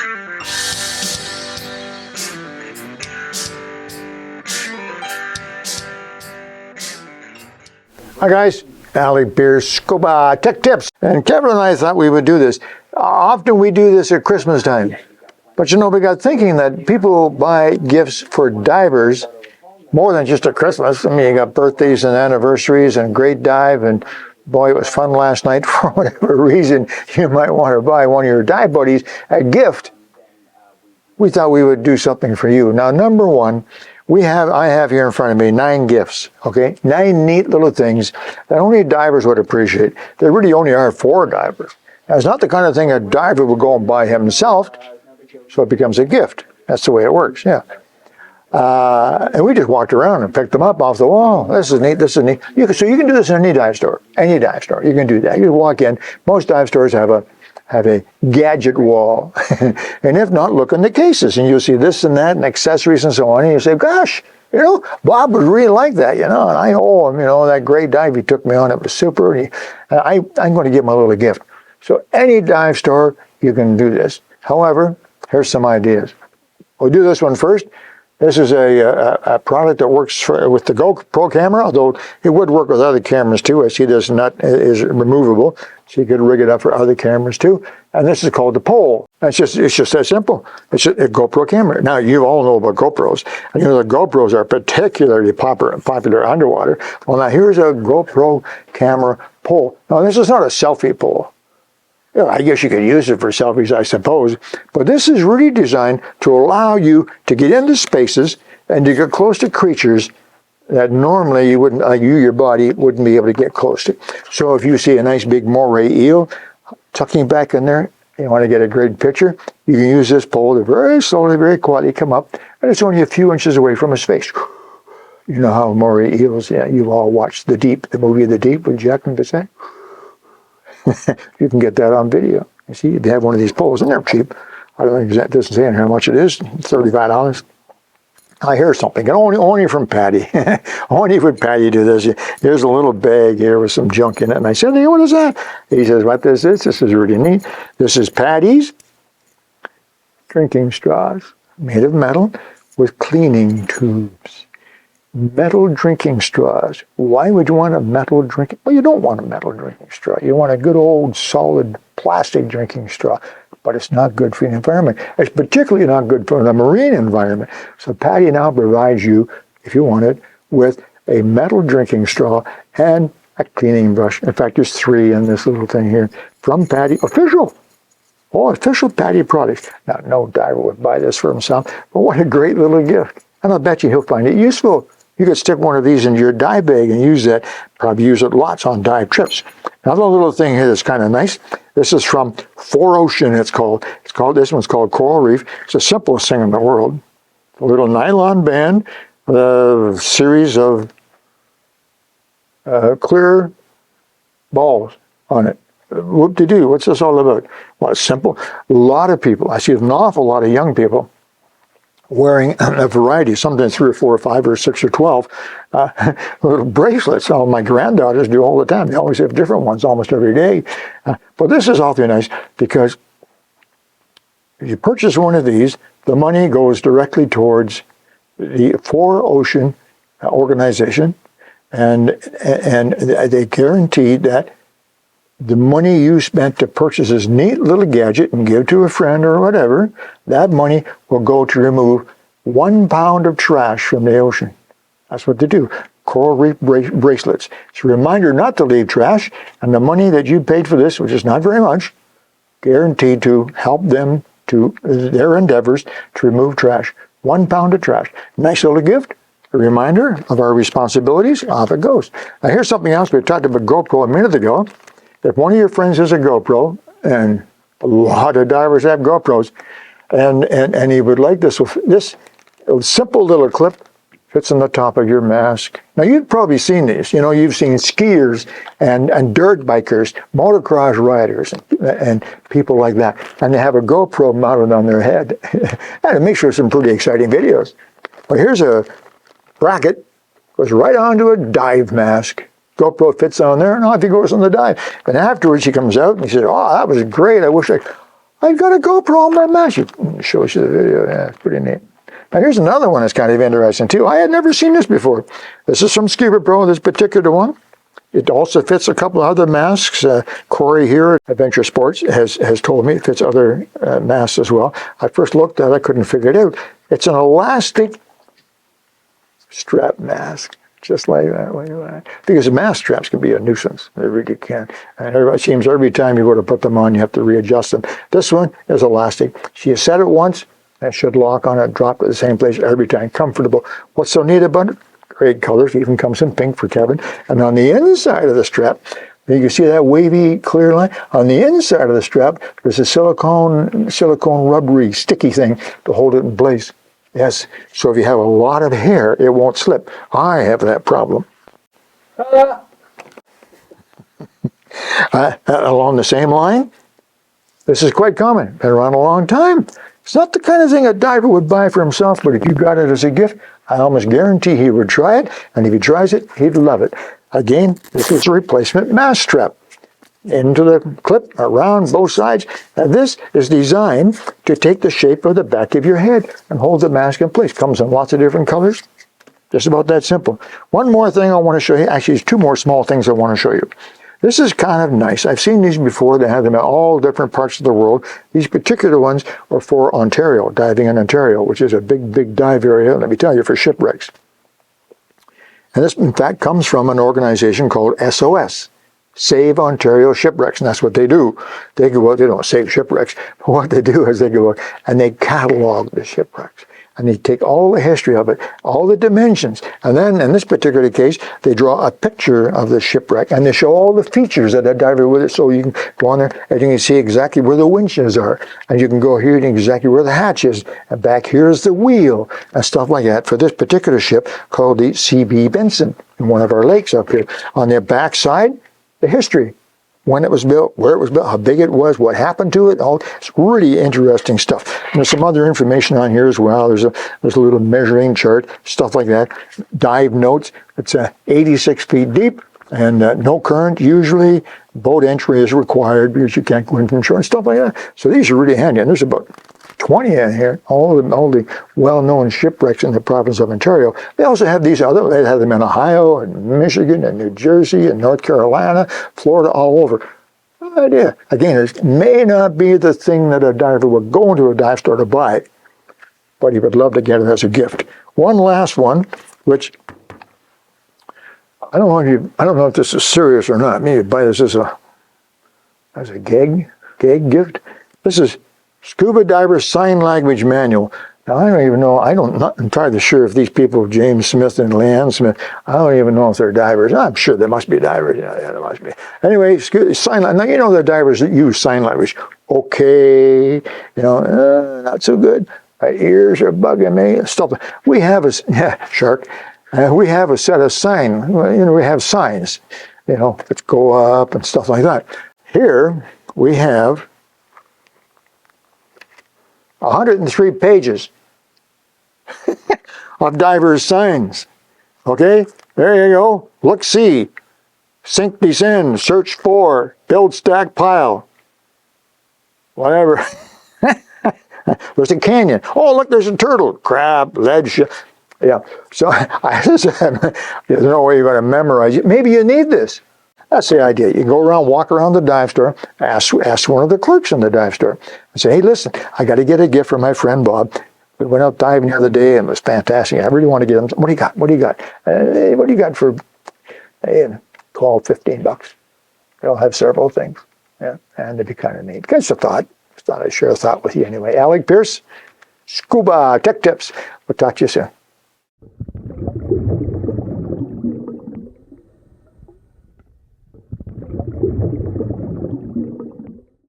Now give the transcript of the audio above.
Hi guys, Alec, Peirce, Scuba, Tech Tips. And Kevin and I thought we would do this. Often we do this at Christmas time. But you know, we got thinking that people buy gifts for divers more than just at Christmas. I mean, you got birthdays and anniversaries and great dive, and boy, it was fun last night. For whatever reason, you might want to buy one of your dive buddies a gift. We thought we would do something for you. Now, number one, I have here in front of me 9 gifts, okay? 9 neat little things that only divers would appreciate. There really only are 4 divers. Now, it's not the kind of thing a diver would go and buy himself, so it becomes a gift. That's the way it works, yeah. And we just walked around and picked them up off the wall. This is neat, this is neat. So you can do this in any dive store. Any dive store, you can do that. You walk in, most dive stores have a gadget wall. And if not, look in the cases and you'll see this and that and accessories and so on. And you say, gosh, you know, Bob would really like that, you know, and I owe him, you know, that great dive he took me on. It was super. And I'm going to give him a little gift. So any dive store, you can do this. However, here's some ideas. We'll do this one first. This is a product that works with the GoPro camera, although it would work with other cameras too. I see this nut is removable, so you could rig it up for other cameras too. And this is called the pole. It's just that simple. It's a GoPro camera. Now, you all know about GoPros, and you know the GoPros are particularly popular underwater. Well, now here's a GoPro camera pole. Now, this is not a selfie pole. Yeah, I guess you could use it for selfies, I suppose, but this is really designed to allow you to get into spaces and to get close to creatures that normally you wouldn't, like your body wouldn't be able to get close to. So if you see a nice big moray eel tucking back in there, you want to get a great picture, you can use this pole to very slowly, very quietly come up, and it's only a few inches away from his face. You know how moray eels, yeah, you've all watched The Deep, the movie The Deep with Jack and Bissett. You can get that on video. You see, they have one of these poles, and they're cheap. I don't think it doesn't say how much it is. $35. I hear something, and only from Patty. Only would Patty do this. Here's a little bag here with some junk in it, and I said, hey, what is that? He says, what this is? This is really neat. This is Patty's drinking straws, made of metal with cleaning tubes. Metal drinking straws. Why would you want a metal drinking? Well, you don't want a metal drinking straw. You want a good old solid plastic drinking straw. But it's not good for the environment. It's particularly not good for the marine environment. So Patty now provides you, if you want it, with a metal drinking straw and a cleaning brush. In fact, there's 3 in this little thing here from Patty. Official Patty products. Now, no diver would buy this for himself, but what a great little gift. And I bet you he'll find it useful. You could stick one of these into your dive bag and use that. Probably use it lots on dive trips. Another little thing here that's kind of nice. This is from 4Ocean. This one's called Coral Reef. It's the simplest thing in the world. A little nylon band, a series of clear balls on it. Whoop-de-doo. What's this all about? Well, it's simple. A lot of people, I see an awful lot of young people wearing a variety, sometimes 3 or 4 or 5 or 6 or 12 little bracelets. Oh, my granddaughters do all the time. They always have different ones almost every day. But this is awfully nice because if you purchase one of these, the money goes directly towards the 4Ocean organization, and they guarantee that the money you spent to purchase this neat little gadget and give to a friend or whatever, that money will go to remove 1 pound of trash from the ocean. That's what they do. Coral Reef bracelets. It's a reminder not to leave trash, and the money that you paid for this, which is not very much, guaranteed to help them to their endeavors to remove trash. 1 pound of trash. Nice little gift. A reminder of our responsibilities. Off it goes. Now here's something else. We talked about GoPro a minute ago. If one of your friends has a GoPro, and a lot of divers have GoPros, and he would like this simple little clip fits on the top of your mask. Now you've probably seen these. You know, you've seen skiers and dirt bikers, motocross riders, and people like that, and they have a GoPro mounted on their head, and it makes for some pretty exciting videos. Well, here's a bracket, goes right onto a dive mask. GoPro fits on there, and off he goes on the dive. And afterwards, he comes out and he says, oh, that was great. I I've got a GoPro on my mask. It shows you the video. Yeah, it's pretty neat. Now here's another one that's kind of interesting too. I had never seen this before. This is from Scuba Pro, this particular one. It also fits a couple of other masks. Corey here at Adventure Sports has told me it fits other masks as well. I first looked at it, I couldn't figure it out. It's an elastic strap mask, just like that. Because mask straps can be a nuisance. They really can. And it seems every time you go to put them on, you have to readjust them. This one is elastic. You set it once, and it should lock on it, drop at the same place every time. Comfortable. What's so neat about it? Great colors, even comes in pink for Kevin. And on the inside of the strap, you can see that wavy clear line. On the inside of the strap, there's a silicone rubbery sticky thing to hold it in place. Yes, so if you have a lot of hair, it won't slip. I have that problem. Along the same line, this is quite common. Been around a long time. It's not the kind of thing a diver would buy for himself, but if you got it as a gift, I almost guarantee he would try it, and if he tries it, he'd love it. Again, this is a replacement mask strap. Into the clip, around both sides. And this is designed to take the shape of the back of your head and hold the mask in place. Comes in lots of different colors. Just about that simple. One more thing I want to show you. Actually, there's two more small things I want to show you. This is kind of nice. I've seen these before. They have them in all different parts of the world. These particular ones are for Ontario, diving in Ontario, which is a big, big dive area, let me tell you, for shipwrecks. And this, in fact, comes from an organization called SOS. Save Ontario Shipwrecks, and that's what they do. They go out, they don't save shipwrecks, but what they do is they go out and they catalog the shipwrecks. And they take all the history of it, all the dimensions, and then in this particular case, they draw a picture of the shipwreck, and they show all the features that a diver with it, so you can go on there and you can see exactly where the winches are, and you can go here and exactly where the hatch is, and back here is the wheel, and stuff like that for this particular ship called the C.B. Benson in one of our lakes up here. On their back side, the history, when it was built, where it was built, how big it was, what happened to it. All it's really interesting stuff. And there's some other information on here as well. There's a little measuring chart, stuff like that. Dive notes. It's 86 feet deep and no current usually. Boat entry is required because you can't go in from shore and stuff like that. So these are really handy. And there's about 20 in here, all the well-known shipwrecks in the province of Ontario. They also have these other, they have them in Ohio and Michigan and New Jersey and North Carolina, Florida, all over. No idea. Again, it may not be the thing that a diver would go into a dive store to buy, but he would love to get it as a gift. One last one, which I don't know if this is serious or not. Maybe buy this as a gag gift. This is Scuba Diver Sign Language Manual. Now, I don't even know, I'm not entirely sure if these people, James Smith and Leanne Smith, I don't even know if they're divers. I'm sure they must be divers. Yeah, there must be. Anyway, sign language. Now, you know the divers that use sign language. Okay, not so good. My ears are bugging me. Stuff. We have shark. We have a set of signs. We have signs. Let's go up and stuff like that. Here we have 103 pages of divers' signs. Okay, there you go. Look, see, sink, descend, search for, build, stack, pile, whatever. There's a canyon. Oh, look, there's a turtle, crab, ledge. Yeah, so there's no way you're going to memorize it. Maybe you need this. That's the idea. You go around, walk around the dive store, ask one of the clerks in the dive store, and say, hey, listen, I got to get a gift for my friend Bob. We went out diving the other day, and it was fantastic. I really want to get him. What do you got? What do you got? What do you got for, call $15? They'll have several things. Yeah, and it'd be kind of neat. Just a thought. Thought I'd share a thought with you anyway. Alec, Peirce, Scuba Tech Tips. We'll talk to you soon.